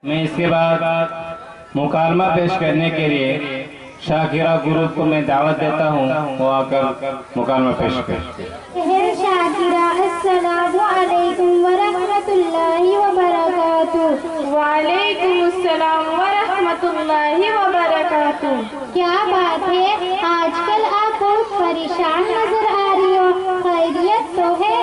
मैं इसके बाद मुकालमा पेश करने के लिए शाकिरा ग्रुप को मैं दावत देता हूँ, वो आकर मुकालमा पेश करें। शाकिरा, अस्सलामु अलैकुम व रहमतुल्लाहि व बरकातुहू। वालेकुम अस्सलाम व रहमतुल्लाहि व बरकातुहू। क्या बात है, आजकल आप बहुत परेशान नजर आ रही हो, खैरियत तो है?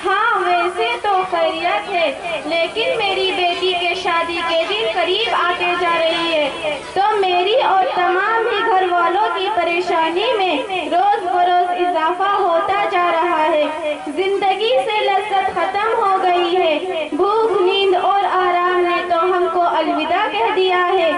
हाँ, वैसे तो खैरियत है, लेकिन मेरी बेटी के शादी के दिन करीब आते जा रही है, तो मेरी और तमाम ही घर वालों की परेशानी में रोज बरोज इजाफा होता जा रहा है। जिंदगी से लज्जत खत्म हो गई है। भूख, नींद और आराम ने तो हमको अलविदा कह दिया है।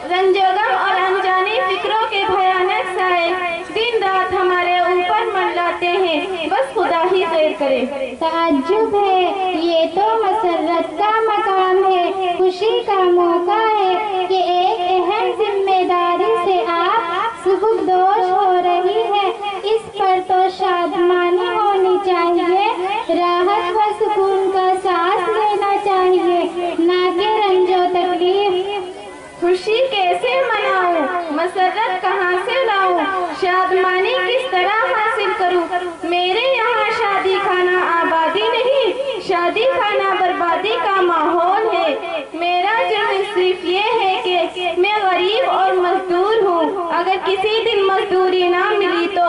रंजोगम और अनजानी फिक्रों के भयानक साए दिन रात हमारे ऊपर मंडलाते हैं। बस खुदा ही खैर करे। ताज्जुब है, ये तो मसरत का मकाम है, खुशी का मौका है कि एक अहम जिम्मेदारी से आप सुबुकदोश हो रही है। इस पर तो शादमानी होनी चाहिए, राहत व सुकून का सांस लेना चाहिए, ना कि रंजो तकलीफ। खुशी कैसे मनाऊं, मसरत कहाँ से लाऊं, शादमानी किस तरह हासिल करूं? मेरे यहाँ शादी खाना आबादी नहीं, शादी खाना बर्बादी का माहौल है। मेरा जुर्म सिर्फ ये है कि मैं गरीब और मजदूर हूँ। अगर किसी दिन मजदूरी ना मिली तो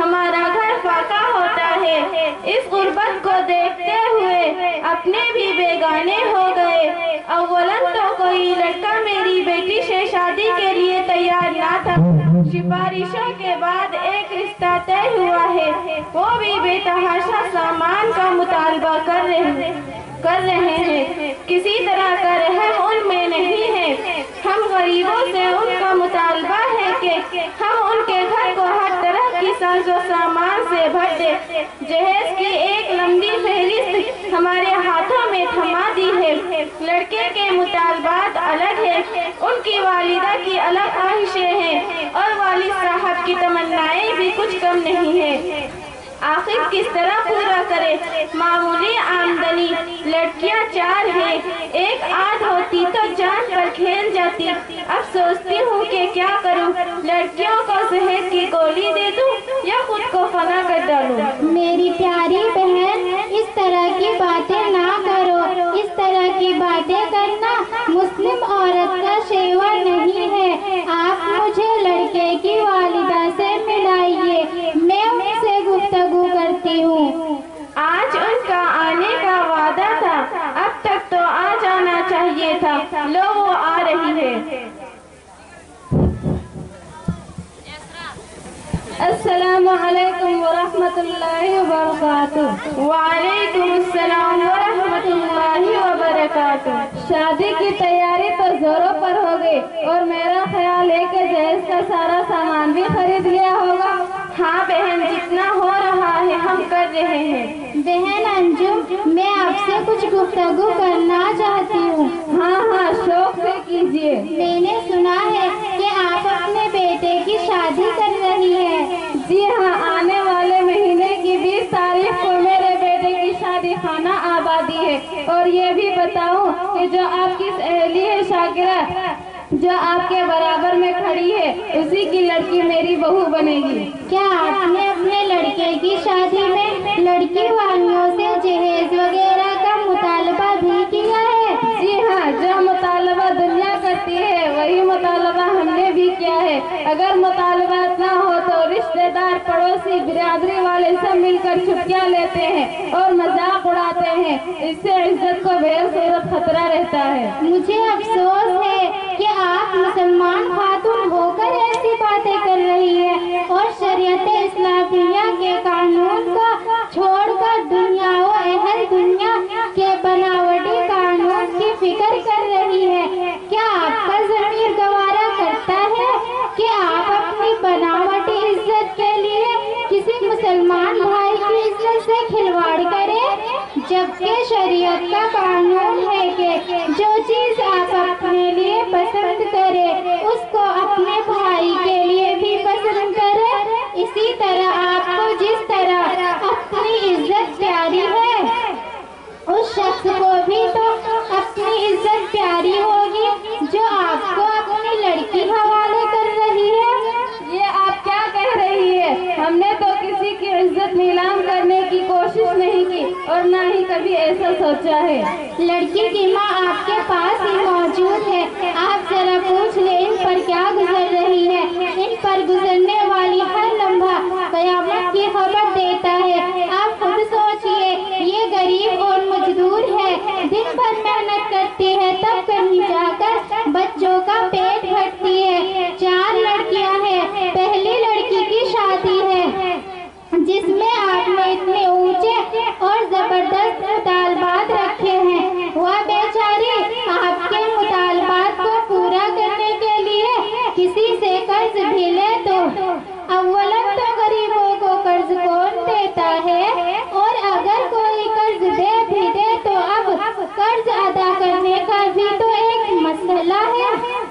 हमारा घर फाका होता है। इस गुर्बत को देखते हुए अपने भी बेगाने हो गए। अव्वलन तो कोई लड़का मेरी बेटी से शादी के लिए तैयार ना था। सिफारिशों के बाद एक रिश्ता तय हुआ है, वो भी बेतहाशा सामान का मुतालबा कर रहे हैं। किसी तरह का रहम उनमें नहीं है। हम गरीबों से उनका मुतालबा है कि हम उनके घर को हर तरह की साजो सामान से भर दे। जहेज की एक लंबी फहरिस्त हमारे हाथों में थमा दी है। लड़के के मुतालबात अलग है, उनकी वालिदा की अलग ख्वाहिशें हैं और वालिद साहब की तमन्नाएं भी कुछ कम नहीं है। आखिर किस तरह पूरा करे? मामूली आमदनी, लड़कियां 4 हैं, एक आध होती तो जान पर खेल जाती। अब सोचती हूँ कि क्या करूँ, लड़कियों को जहर की गोली दे दूँ या खुद को फना कर डालूं? मेरी प्यारी बहन, इस तरह की बातें ना करो। इस तरह की बातें करना मुस्लिम औरत का शेवा नहीं है। आप मुझे लड़के की वालिदा से मिलाइए, मैं उनसे गुफ्तगू करती हूँ। आज उनका आने का वादा था, अब तक तो आ जाना चाहिए था। लो वो आ रही है। अस्सलामु अलैकुम व रहमतुल्लाहि व बरकातुहू। वालेकुम अस्सलाम व रहमतुल्लाहि व बरकातुहू। शादी की तैयारी तो जोरों पर हो गई और मेरा ख्याल है कि जहेज का सारा सामान भी खरीद लिया होगा। हाँ बहन, जितना हो रहा है हम कर रहे हैं। बहन अंजुम, मैं आपसे कुछ गुफ्तगू करना चाहती हूँ। हाँ, शौक से कीजिए। मैंने सुना है कि आप अपने बेटे की शादी कर रही है। जी हाँ, आने वाले महीने की 20 तारीख को मेरे बेटे की शादी खाना आबादी है। और ये भी बताऊं कि जो आपकी सहेली है शाकिरा, जो आपके बराबर में खड़ी है, उसी की लड़की मेरी बहू बनेगी। क्या आपने अपने लड़के की शादी में लड़की वालों से जहेज वगैरह का मुतालबा भी किया है? जी हाँ, जो मुतालबा दुनिया करती है वही मुतालबा हमने भी किया है। अगर मुतालबा ना हो तो रिश्तेदार, पड़ोसी, बिरादरी वाले सब मिलकर छुट्टियाँ लेते हैं और मजाक उड़ाते हैं। इससे इज्जत को बेसूरत खतरा रहता है। मुझे अफसोस है कि आप मुसलमान खातून होकर ऐसी बातें कर रही है और शरीयत इस्लामिया के कानून को छोड़कर दुनिया व अहल दुनिया के बनावटी कानून की फिक्र कर रही है। क्या आपका ज़मीर गवारा करता है कि आप अपनी बनावटी इज्जत के लिए किसी मुसलमान भाई की इज्जत से खिलवाड़ करें? जबकि शरीयत का कानून है कि जो चीज आप अपने लिए पसंद करें उसको अपने भाई के लिए भी पसंद करें। इसी तरह आपको जिस तरह अपनी इज्जत प्यारी है, उस शख्स को भी तो अपनी इज्जत ऐसा सोचा है? लड़की की माँ आपके पास ही मौजूद है, आप जरा पूछ ले इन पर क्या गुजर रही है। इन पर गुजरने वाली हर लम्हा कयामत की खबर देता है। आप खुद सोचिए, ये गरीब और मजदूर है, दिन भर मेहनत करती है, तब कहीं जाकर बच्चों का पेट भरती है। 4 लड़कियां हैं, पहली लड़की की शादी है जिसमें आपने इतने ऊंचे और जबरदस्त मुतालबात रखे हैं। वह बेचारी आपके मुतालबात को पूरा करने के लिए किसी से कर्ज भी ले तो अव्वलन तो गरीबों को कर्ज कौन देता है, और अगर कोई कर्ज दे भी दे तो अब कर्ज अदा करने का भी तो एक मसला है।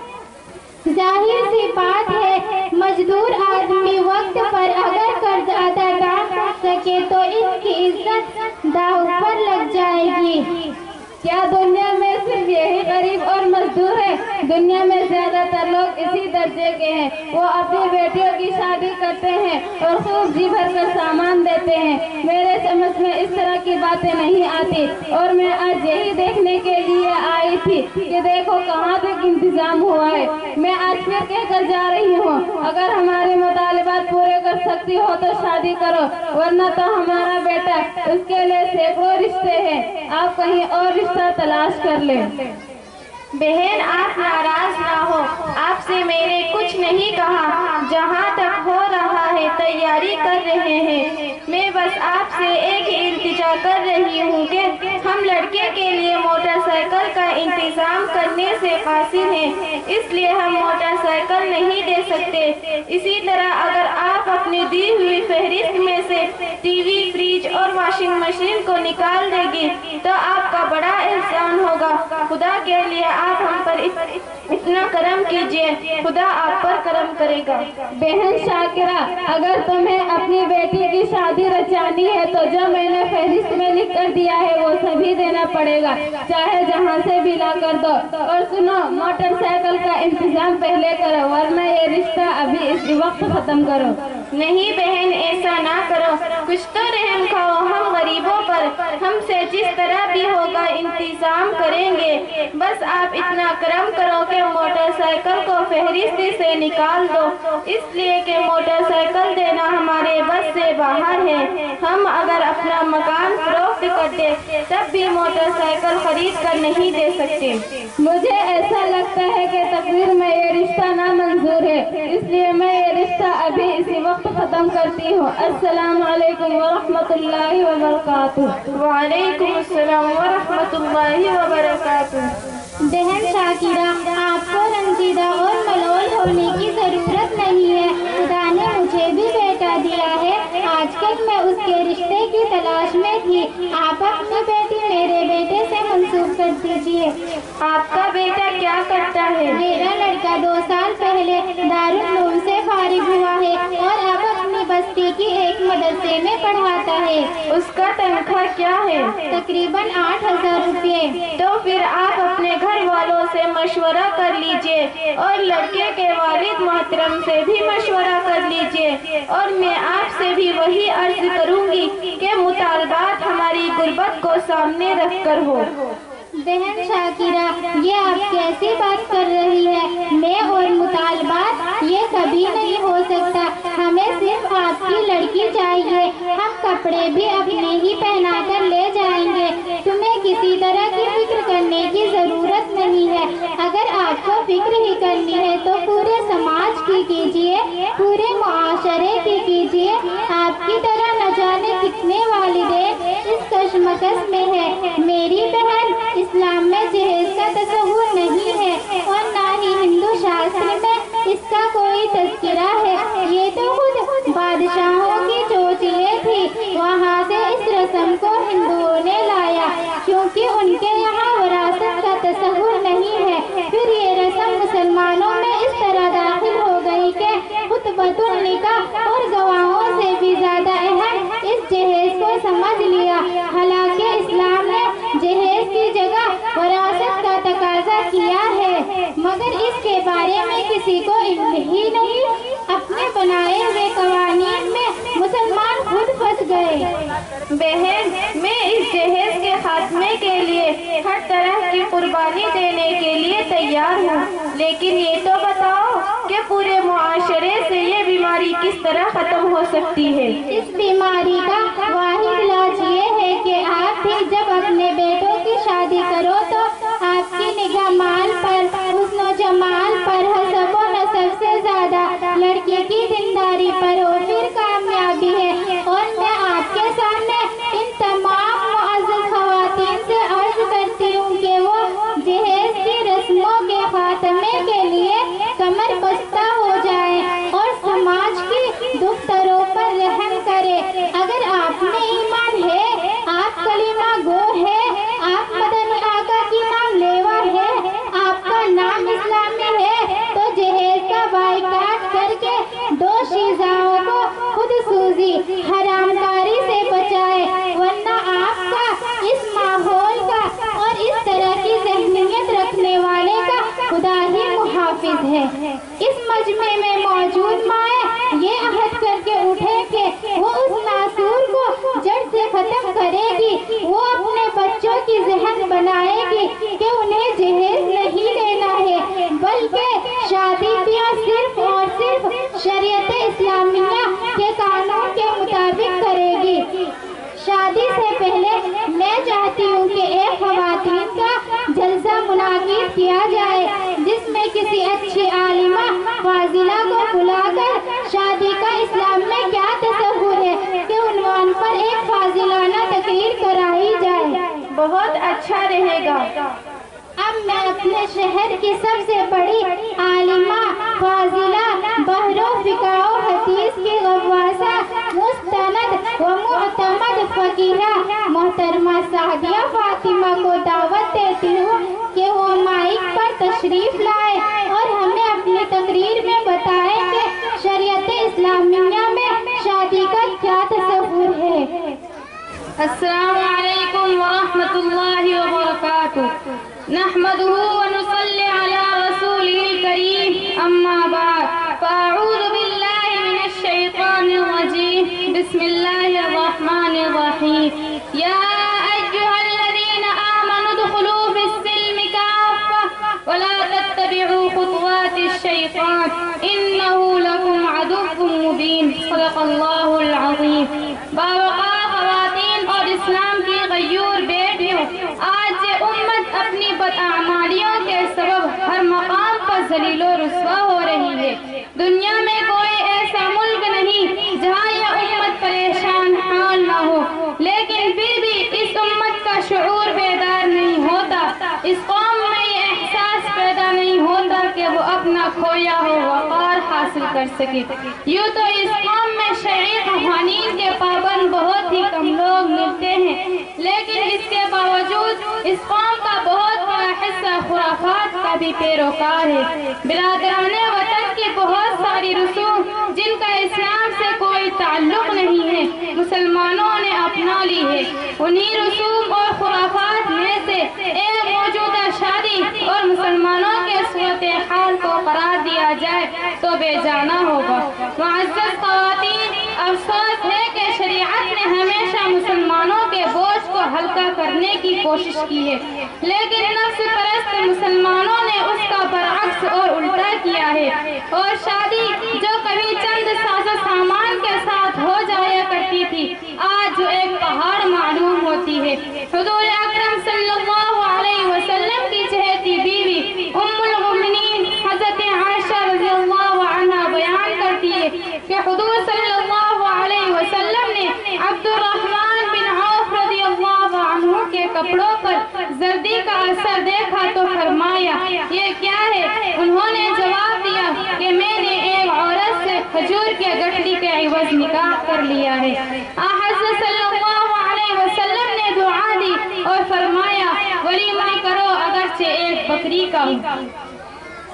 जाहिर सी बात है, मजदूर आदमी वक्त पर अगर कर्ज अदा ना कर सके तो इसकी इज्जत दांव पर लग जाएगी। क्या दुनिया में सिर्फ यही गरीब और मजदूर है? दुनिया में ज्यादातर लोग इसी दर्जे के हैं। वो अपनी बेटियों की शादी करते हैं और खूब जी भर कर सामान देते हैं। मेरे समझ में इस तरह की बातें नहीं आती, और मैं आज यही देखने के लिए आई थी कि देखो कहाँ तक इंतजाम हुआ है। मैं आज फिर कहकर जा रही हूँ, अगर हमारे मुतालिबात पूरे कर सकती हो तो शादी करो, वरना तो हमारा बेटा, उसके लिए सैकड़ों रिश्ते हैं, आप कहीं और रिश्ता तलाश कर ले। बहन, आप नाराज ना हो, आपसे मैंने कुछ नहीं कहा। जहाँ तक हो रहा है तैयारी कर रहे हैं। मैं बस आपसे एक ही इल्तिजा कर रही हूँ कि हम लड़के के लिए मोटरसाइकिल का इंतजाम करने से कासिर हैं, इसलिए हम मोटरसाइकिल नहीं दे सकते। इसी तरह अगर आप अपनी दी हुई फहरिस्त में से टीवी, फ्रिज और वॉशिंग मशीन को निकाल देगी तो आपका बड़ा एहसान होगा। खुदा के लिए आप हम पर इतना करम कीजिए, खुदा आप पर करम करेगा। बहन शाकिरा, अगर तुम्हें अपनी बेटी की शादी रचानी है तो जो मैंने फहरिस्त में लिख कर दिया है वो सभी देना पड़ेगा, चाहे जहाँ से भी ला कर दो। और सुनो, मोटरसाइकिल का इंतजाम पहले करो, वरना ये रिश्ता अभी इस वक्त खत्म करो। नहीं बहन, ऐसा ना करो, कुछ तो रहम खाओ हम गरीबों पर। हमसे जिस तरह भी होगा इंतजाम करेंगे, बस आप इतना करम करो कि मोटरसाइकिल को फहरिस्त से निकाल दो, इसलिए कि मोटरसाइकिल देना हमारे बस से बाहर है। हम अगर अपना मकान फरोख्त कर दे तब भी मोटरसाइकिल खरीद कर नहीं दे सकते। मुझे ऐसा लगता है कि तकदीर में ये रिश्ता नामंजूर है, इसलिए मैं ये रिश्ता अभी इसी वक्त खत्म करती हूँ। अस्सलाम वालेकुम व रहमतुल्लाहि व बरकातुहू। वालेकुम अस्सलाम व रहमतुल्लाहि व बरकातुहू। बहन शाकिरा, आपको रंजीदा और मलोल होने की जरूरत नहीं है। खुदा ने मुझे भी बेटा दिया है, आजकल मैं उसके रिश्ते की तलाश में थी। आप अपनी बेटी मेरे बेटे से मंसूब कर दीजिए। आपका बेटा क्या करता है? मेरा लड़का 2 साल पहले दारुल उलूम से फारिग हुआ है और अब अपनी बस्ती की एक मदरसे में पढ़ाता है। उसका तनख्वाह क्या है? तकरीबन 8,000 रुपये। तो फिर आप अपने घर वालों से मशवरा कर लीजिए और लड़के के वालिद मोहतरम से भी मशवरा कर लीजिए, और मैं आपसे भी वही अर्ज करूंगी कि मुतालबात हमारी गुर्बत को सामने रख कर हो। बहन शाकिरा, ये आप कैसी बात कर रही है? मैं और मुतालबात ये कभी नहीं हो सकता। हमें सिर्फ आपकी लड़की चाहिए, हम कपड़े भी अपने ही पहना कर ले जाएंगे। तुम्हें किसी तरह की फिक्र करने की जरूरत नहीं है। अगर आपको फिक्र ही करनी है तो पूरे समाज की कीजिए, पूरे मुआशरे की कीजिए। आपकी तरह न जाने कितने वालिदैन इस कशमकश में है। मेरी बहन, इस्लाम में जहेज का तस्वुर नहीं है और ना ही हिंदू शास्त्र में इसका कोई तज़किरा है। ये तो खुद बादशाहों की चोचलें थी, वहाँ से इस रस्म को हिंदुओं ने लाया, क्योंकि उनके यहाँ विरासत का तस्वुर नहीं है। फिर ये रस्म मुसलमानों में इस तरह दाखिल हो गई कि खुतबतुल निकाह और गवाहों से भी ज्यादा अहम इस जहेज को समझ लिया। हालांकि इस्लाम ने जहेज की जगह विरासत का तकाजा किया है, मगर इसके बारे में किसी को इल्म ही नहीं। अपने बनाए हुए कवानीन में मुसलमान खुद پھنس گئے۔ بہن، میں اس جہیز کے خاتمے کے لیے ہر طرح کی قربانی دینے کے لیے تیار ہوں، لیکن یہ تو بتاؤ کہ پورے معاشرے سے یہ بیماری کس طرح ختم ہو سکتی ہے؟ اس بیماری کا واحد علاج یہ ہے کہ آپ بھی جب اپنے بیٹوں کی شادی کرو تو آپ کی نگاہ مال پر، حسن و جمال پر، حسب و نسب سے زیادہ لڑکی کی دینداری پر ہو، پھر کامیابی ہے۔ اور میں آپ کے سامنے ان تمام معزز خواتین سے عرض کرتی ہوں کہ وہ جہیز کی رسموں کے خاتمے کے لیے کمر بستہ ہو جائے اور سماج کی دختروں پر رحم کرے۔ اگر آپ میں ایمان ہے، آپ کلمہ گو ہے، آپ مدنی آقا کی نام لیوا ہے، آپ کا نام اسلامی ہے، تو جہیز کا بائیکاٹ کر کے دو شیزاؤں کو خود سوزی حرام کاری سے بچائے، ورنہ آپ کا اس ماحول کا اور اس طرح کی ذہنیت رکھنے والے کا خدا ہی محافظ ہے۔ اس مجمع میں موجود مائیں یہ عہد کر کے اٹھے کہ وہ اس ناسور کو جڑ سے ختم کرے گی، وہ اپنے بچوں کی ذہن بنائے گی کہ انہیں جہیز نہیں لینا ہے، بلکہ شادی بیاہ صرف اور صرف شریعت اسلامیہ کے قانون کے مطابق کرے گی۔ شادی سے پہلے میں چاہتی ہوں کہ ایک خواتین کا جلسہ منعقد کیا جائے، جس میں کسی اچھی عالمہ فاضلہ کو بلا کر شادی کا اسلام میں کیا تصور ہے کہ عنوان پر ایک فاضلانہ تقریر کرائی جائے۔ بہت اچھا رہے گا۔ اب میں اپنے شہر کی سب سے بڑی عالمہ فاضلہ بحر و فقہ و حدیث کی غواصہ مستند و معتمد فقیہہ محترمہ سعدیہ فاطمہ کو دعوت دیتی ہوں کہ وہ مائک پر تشریف لائے اور ہمیں اپنی تقریر میں بتائیں کہ شریعت اسلامیہ میں شادی کا کیا تصور ہے۔ السلام علیکم ورحمۃ اللہ وبرکاتہ۔ نحمده ونصلي على رسوله الكريم أما بعد فأعوذ بالله من الشيطان الرجيم بسم الله الرحمن الرحيم يا أيها الذين آمنوا ادخلوا في السلم كافة ولا تتبعوا خطوات الشيطان إنه لكم عدو مبين صدق الله العظيم۔ باوقار خواتین اور اسلام کی غیور بیٹیوں، آج یہ امت اپنی بداعمالیوں کے سبب ہر مقام پر ذلیل و رسوا ہو رہی ہے۔ دنیا میں کوئی ایسا ملک نہیں جہاں یہ امت پریشان حال نہ ہو، لیکن پھر بھی اس امت کا شعور بیدار نہیں ہوتا، اس قوم میں یہ احساس پیدا نہیں ہوتا کہ وہ اپنا کھویا ہو وقار حاصل کر سکے۔ یوں تو اس قوم میں شرعی قوانین کے پابند بہت ہی کم لوگ ملتے ہیں، لیکن اس کے باوجود اس قوم کا بہت بڑا حصہ خرافات کا بھی پیروکار ہے۔ برادران وطن کی بہت ساری رسوم جن کا اسلام سے کوئی تعلق نہیں ہے، مسلمانوں نے اپنا لی ہے۔ انہی رسوم اور خرافات میں سے ایک موجودہ شادی اور مسلمانوں کے صورتحال کو قرار دیا جائے تو بے جانا ہوگا۔ معزز خواتین، افسوس ہے کہ شریعت نے ہمیشہ مسلمانوں کے بوجھ کو ہلکا کرنے کی کوشش کی ہے، لیکن نفس پرست مسلمانوں نے اس کا برعکس اور الٹا کیا ہے، اور شادی جو کبھی چند ساز و سامان کے ساتھ ہو جایا کرتی تھی، آج جو ایک پہاڑ معلوم ہوتی ہے۔ حضور اکرم صلی اللہ علیہ وسلم کی چہیتی بیوی ام المؤمنین حضرت عائشہ رضی اللہ عنہ بیان کرتی ہے کہ حضور صلی اللہ علیہ وسلم نے عبد الرحمن بن عوف رضی اللہ عنہ کے کپڑوں پر زردی کا اثر دیکھا تو فرمایا یہ کیا ہے؟ انہوں نے جواب دیا کہ میں نے ایک عورت سے کھجور کے گٹھلی کے عوض نکاح کر لیا ہے۔ حضرت صلی اللہ علیہ وسلم نے دعا دی اور فرمایا ولیمہ کرو اگرچہ ایک بکری کا ہو۔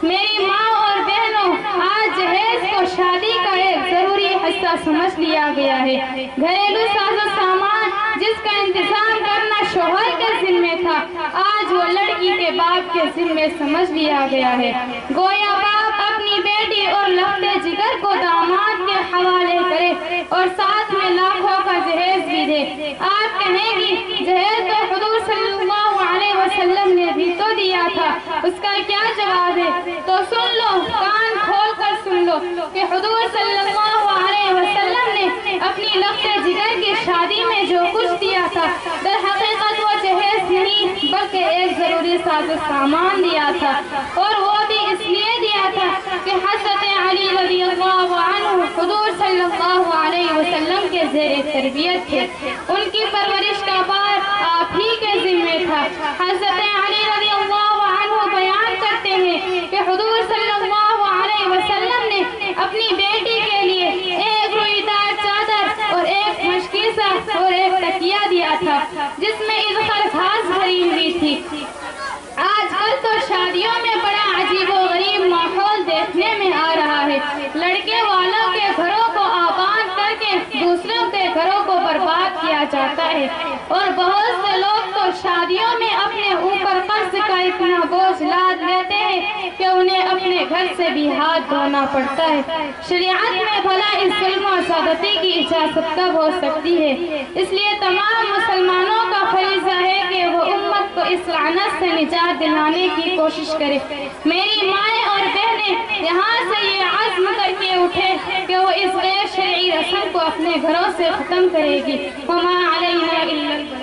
میری ماں اور بہنوں، آج جہیز کو شادی کا ایک ضروری حصہ سمجھ لیا گیا ہے۔ گھریلو ساز و سامان جس کا انتظام کرنا شوہر کے ذمہ تھا، آج وہ لڑکی کے باپ کے ذمہ سمجھ لیا گیا ہے۔ گویا باپ اپنی بیٹی اور لخت جگر کو داماد کے حوالے کرے اور ساتھ میں لاکھوں کا جہیز بھی دے۔ آپ کہیں گی جہیز تو حضور صلی اللہ علیہ وسلم نے بھی تو دیا تھا، اس کا کیا جواب ہے؟ تو سن لو، کان کھول کر سن لو کہ حضور صلی اللہ علیہ وسلم نے اپنی لخت جگر کی شادی میں جو کچھ دیا تھا در حقیقت وہ جہیز نہیں بلکہ ایک ضروری ساز و سامان دیا تھا، اور وہ بھی اس لیے دیا تھا کہ حضرت علی رضی اللہ عنہ حضور صلی اللہ علیہ وسلم کے زیر تربیت تھے، ان کی پرورش کا بار آپ ہی کے ذمہ تھا۔ حضرت علی رضی اللہ عنہ بیان کرتے ہیں کہ حضور صلی اللہ علیہ وسلم نے اپنی بیٹی کے لیے ایک روئی دار چادر اور ایک مشکیزہ اور ایک تکیہ دیا تھا جس میں اذخر گھاس بھری ہوئی تھی۔ آج کل تو شادیوں میں بڑا عجیب و غریب ماحول دیکھنے میں آ رہا ہے، لڑکے والوں کے گھروں کو آباد کر کے دوسروں کے گھروں کو برباد کیا جاتا ہے، اور بہت سے لوگ تو شادیوں میں اپنے اوپر قرض کا اتنا بوجھ لاد لیتے ہیں کہ انہیں اپنے گھر سے بھی ہاتھ دھونا پڑتا ہے۔ شریعت میں بھلا اس ظلم و زیادتی کی اجازت کب ہو سکتی ہے؟ اس لیے تمام مسلمانوں کا فریضہ ہے کہ وہ امت کو اس لعنت سے نجات دلانے کی کوشش کرے۔ میری مائیں اور بہنیں یہاں سے یہ عزم کر کے اٹھے کہ وہ اس غیر شرعی رسم کو اپنے گھروں سے ختم کرے گی۔ وما علینا الا